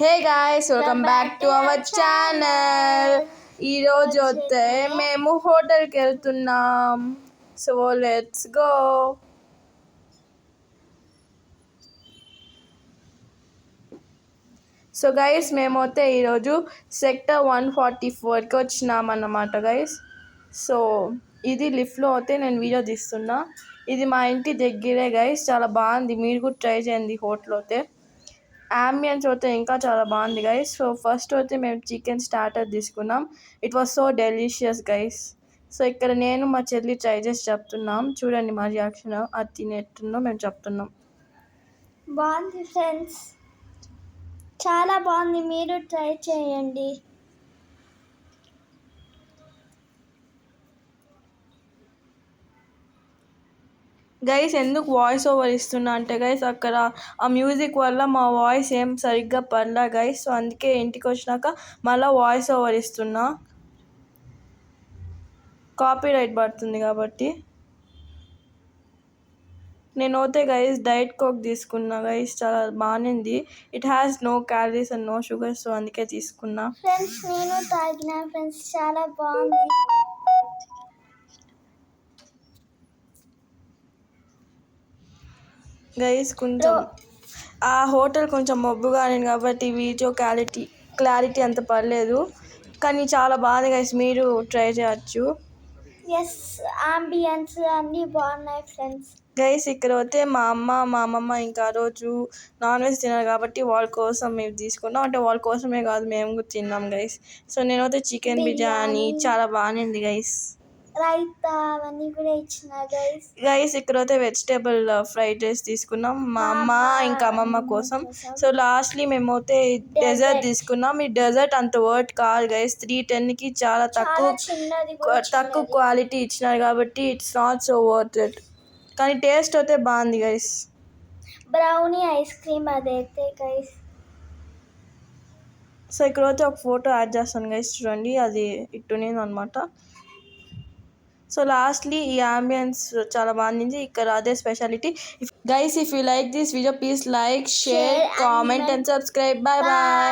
Hey guys, welcome back to our channel. ఈరోజు వస్తే మేము హోటల్కి వెళ్తున్నాం. So let's go. So guys, మేమైతే ఈరోజు సెక్టర్ 144కి వచ్చినాం అన్నమాట గైస్. సో ఇది లిఫ్ట్లో అయితే నేను వీడియో తీస్తున్నా. ఇది మా ఇంటి దగ్గరే గైస్, చాలా బాగుంది. మీరు కూడా ట్రై చేయండి హోటల్ అయితే. అంబియన్స్ అయితే ఇంకా చాలా బాగుంది గైస్. సో ఫస్ట్ అయితే మేము చికెన్ స్టార్టర్ తీసుకున్నాం. It was so delicious guys. So ఇక్కడ నేను మా చెల్లి ట్రై చేసి చెప్తున్నాం. చూడండి మా రియాక్షన్, అది తినేట్టుందో మేము చెప్తున్నాం. బాగుంది ఫ్రెండ్స్, చాలా బాగుంది, మీరు ట్రై చేయండి. గైస్ ఎందుకు వాయిస్ ఓవర్ ఇస్తున్నా అంటే గైస్, అక్కడ ఆ మ్యూజిక్ వల్ల మా వాయిస్ ఏం సరిగ్గా పడలా గైస్. సో అందుకే ఇంటికి వచ్చినాక మళ్ళీ వాయిస్ ఓవర్ ఇస్తున్నా, కాపీ రైట్ పడుతుంది కాబట్టి. నేను అయితే గైస్ డైట్ కోక్ తీసుకున్నా గైస్, చాలా బాగుంది. It has no calories and no sugar, so అందుకే తీసుకున్నా. ఫ్రెండ్స్ నేను తాగిన ఫ్రెండ్స్, చాలా బాగుంది. గైస్ కొంచెం ఆ హోటల్ కొంచెం మబ్బుగా ఉంది కాబట్టి వీడియో క్లారిటీ అంత పర్లేదు, కానీ చాలా బాగుంది గైస్. మీరు ట్రై చేయొచ్చు. ఎస్, అంబియన్స్ అన్నీ బాగున్నాయి ఫ్రెండ్స్. గైస్ ఇక్కడ అయితే మా అమ్మమ్మ ఇంకా ఆ రోజు నాన్ వెజ్ తిన్నారు కాబట్టి వాళ్ళ కోసం మేము తీసుకున్నాం. అంటే వాళ్ళ కోసమే కాదు, మేము కూడా తిన్నాం గైస్. సో నేనైతే చికెన్ బిర్యానీ చాలా బాగుంది గైస్. రైతా అవన్నీ కూడా ఇచ్చిన గైస్ ఇక్కడ అయితే వెజిటేబుల్ ఫ్రైడ్ రైస్ తీసుకున్నాం మా అమ్మ ఇంకా అమ్మమ్మ కోసం. సో లాస్ట్లీ మేము అయితే డెజర్ట్ తీసుకున్నాం. ఈ డెజర్ట్ అంత వర్త్ కాదు గైస్. 310కి చాలా తక్కువ క్వాలిటీ ఇచ్చినారు కాబట్టి it's not so worth it. కానీ టేస్ట్ అయితే బాగుంది గైస్. బ్రౌనీ ఐస్ క్రీమ్ అదైతే గైస్. సో ఇక్కడ అయితే ఒక ఫోటో యాడ్ చేస్తాను గైస్, చూడండి, అది ఇట్టునేది అనమాట. సో లాస్ట్లీ ఈ అంబియన్స్ చాలా బాగుంది. ఇక్కడ అదే speciality guys. If you like this video, please like, share, comment and subscribe. Bye bye.